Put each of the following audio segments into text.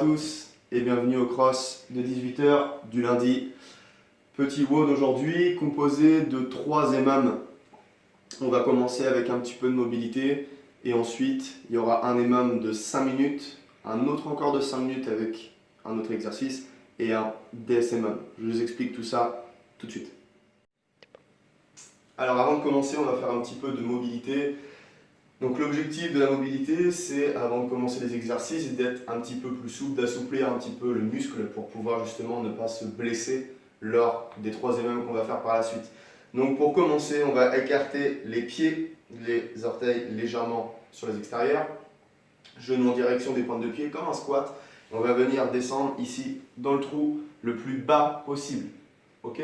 tous et bienvenue au cross de 18 h du lundi. Petit WOD aujourd'hui composé de 3 EMAM. On va commencer avec un petit peu de mobilité et ensuite il y aura un EMAM de 5 minutes, un autre encore de 5 minutes avec un autre exercice et un DSMAM. Je vous explique tout ça tout de suite. Alors avant de commencer, on va faire un petit peu de mobilité. Donc l'objectif de la mobilité, c'est avant de commencer les exercices, d'être un petit peu plus souple, d'assouplir un petit peu le muscle pour pouvoir justement ne pas se blesser lors des 3 EMAM qu'on va faire par la suite. Donc pour commencer, on va écarter les pieds, les orteils légèrement sur les extérieurs, genoux en direction des pointes de pied comme un squat. On va venir descendre ici dans le trou le plus bas possible, ok?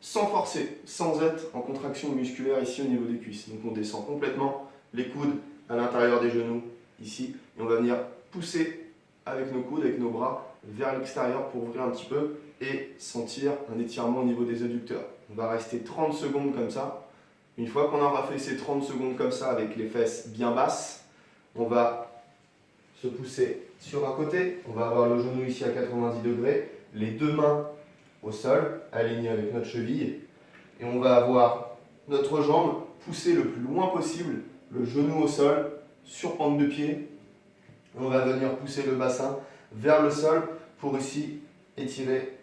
Sans forcer, sans être en contraction musculaire ici au niveau des cuisses. Donc on descend complètement, les coudes à l'intérieur des genoux ici, et on va venir pousser avec nos coudes, avec nos bras vers l'extérieur pour ouvrir un petit peu et sentir un étirement au niveau des adducteurs. On va rester 30 secondes comme ça. Une fois qu'on aura fait ces 30 secondes comme ça avec les fesses bien basses, on va se pousser sur un côté, on va avoir le genou ici à 90 degrés, les deux mains au sol, alignées avec notre cheville, et on va avoir notre jambe poussée le plus loin possible, le genou au sol, sur pente de pied. On va venir pousser le bassin vers le sol pour ici étirer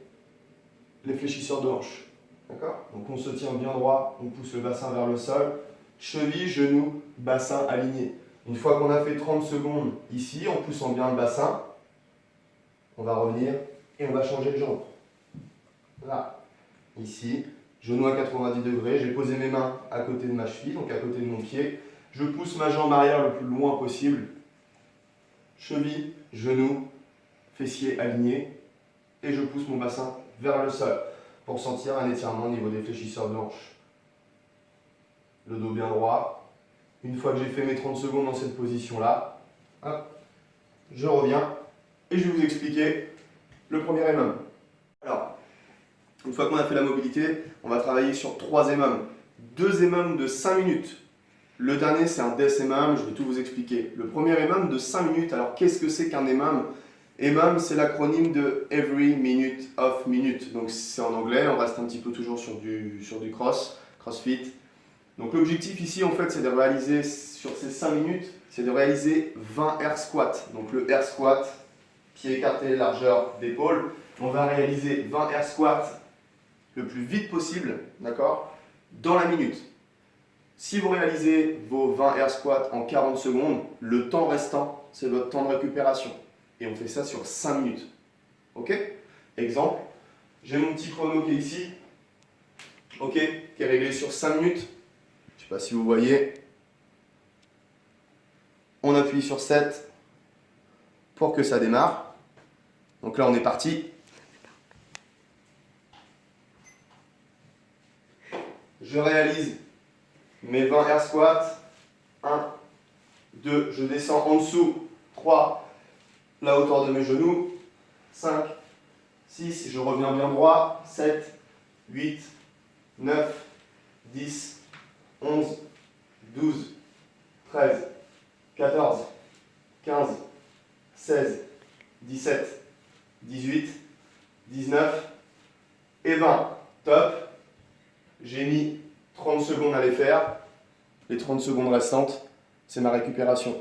les fléchisseurs de hanche. D'accord? Donc on se tient bien droit, on pousse le bassin vers le sol, cheville, genou, bassin aligné. Une fois qu'on a fait 30 secondes ici, en poussant bien le bassin, on va revenir et on va changer de jambe. Là, ici, genou à 90 degrés, j'ai posé mes mains à côté de ma cheville, donc à côté de mon pied. Je pousse ma jambe arrière le plus loin possible. Cheville, genou, fessier aligné. Et je pousse mon bassin vers le sol pour sentir un étirement au niveau des fléchisseurs de hanche. Le dos bien droit. Une fois que j'ai fait mes 30 secondes dans cette position-là, je reviens et je vais vous expliquer le premier EMAM. Alors, une fois qu'on a fait la mobilité, on va travailler sur 3 EMAM. 2 EMAM de 5 minutes. Le dernier, c'est un DSMAM, je vais tout vous expliquer. Le premier EMAM de 5 minutes, alors qu'est-ce que c'est qu'un EMAM? EMAM, c'est l'acronyme de Every Minute of Minute. Donc c'est en anglais, on reste un petit peu toujours sur du CrossFit. Donc l'objectif ici, en fait, c'est de réaliser, sur ces 5 minutes, c'est de réaliser 20 air squats. Donc le air squat, pied écarté, largeur d'épaule. On va réaliser 20 air squats le plus vite possible, d'accord, dans la minute. Si vous réalisez vos 20 air squats en 40 secondes, le temps restant, c'est votre temps de récupération. Et on fait ça sur 5 minutes. Ok? Exemple, j'ai mon petit chrono qui est ici, ok, qui est réglé sur 5 minutes. Je ne sais pas si vous voyez. On appuie sur 7 pour que ça démarre. Donc là, on est parti. Je réalise mes 20 air squats. 1, 2, je descends en dessous. 3, la hauteur de mes genoux. 5, 6, je reviens bien droit. 7, 8, 9, 10, 11, 12, 13, 14, 15, 16, 17, 18, 19 et 20. Top. J'ai mis 30 secondes à les faire. Les 30 secondes restantes, c'est ma récupération.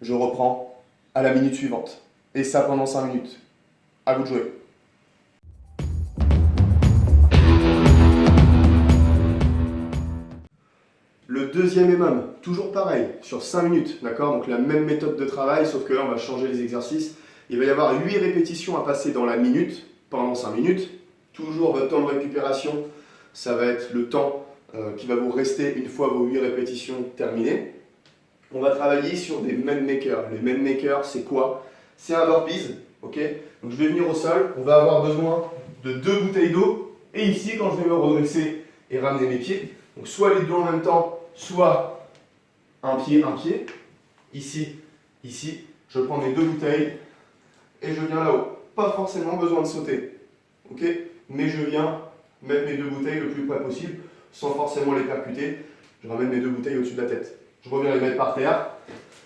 Je reprends à la minute suivante. Et ça pendant 5 minutes. À vous de jouer. Le deuxième EMAM, toujours pareil, sur 5 minutes, d'accord? Donc la même méthode de travail, sauf que là on va changer les exercices. Il va y avoir 8 répétitions à passer dans la minute, pendant 5 minutes. Toujours votre temps de récupération, ça va être le temps qui va vous rester une fois vos 8 répétitions terminées. On va travailler sur des main makers. Les main makers, c'est quoi? C'est un burpees, ok? Donc je vais venir au sol, on va avoir besoin de 2 bouteilles d'eau. Et ici, quand je vais me redresser et ramener mes pieds, donc soit les deux en même temps, soit un pied. Ici, je prends mes 2 bouteilles et je viens là-haut. Pas forcément besoin de sauter, ok? Mais je viens mettre mes 2 bouteilles le plus près possible, sans forcément les percuter. Je ramène mes 2 bouteilles au-dessus de la tête. Je reviens les mettre par terre,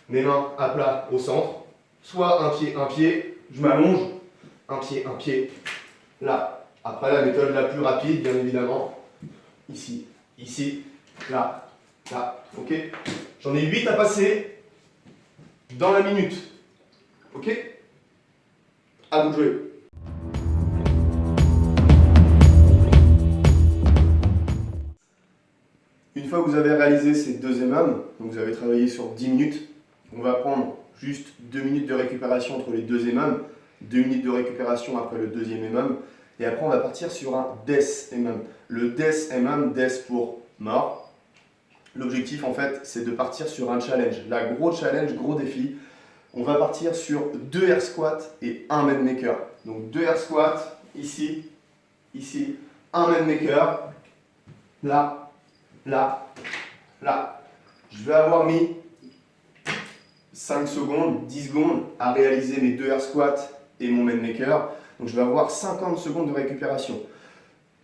mes mains à plat au centre, soit un pied, je m'allonge, un pied, là. Après, la méthode la plus rapide, bien évidemment, ici, là, là, ok? J'en ai 8 à passer dans la minute, ok? À vous de jouer. Une fois que vous avez réalisé ces 2 MM, donc vous avez travaillé sur 10 minutes, on va prendre juste 2 minutes de récupération entre les 2 MM, 2 minutes de récupération après le deuxième MM, et après on va partir sur un DES MM. Le DES MM, DES pour mort. L'objectif en fait c'est de partir sur un challenge. Là, gros challenge, gros défi. On va partir sur 2 air squats et 1 main maker. Donc 2 air squats, ici, 1 main maker, là, là, là. Je vais avoir mis 5 secondes, 10 secondes à réaliser mes 2 air squats et mon main maker. Donc je vais avoir 50 secondes de récupération.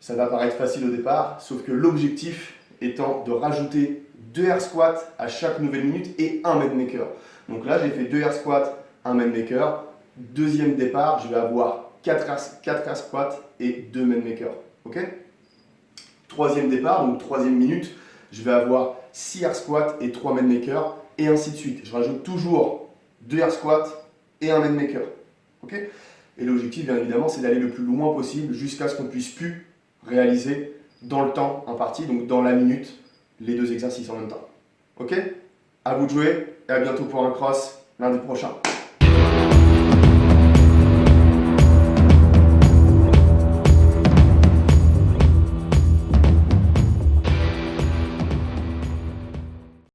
Ça va paraître facile au départ, sauf que l'objectif étant de rajouter 2 air squats à chaque nouvelle minute et 1 main maker. Donc là, j'ai fait 2 air squats, 1 main maker. Deuxième départ, je vais avoir 4 air squats et 2 main maker. Ok? Troisième départ, donc troisième minute, je vais avoir 6 air squats et 3 main maker et ainsi de suite. Je rajoute toujours 2 air squats et 1 main maker. Ok? Et l'objectif, bien évidemment, c'est d'aller le plus loin possible jusqu'à ce qu'on puisse plus réaliser dans le temps imparti, donc dans la minute, les 2 exercices en même temps. Ok? À vous de jouer et à bientôt pour un cross lundi prochain.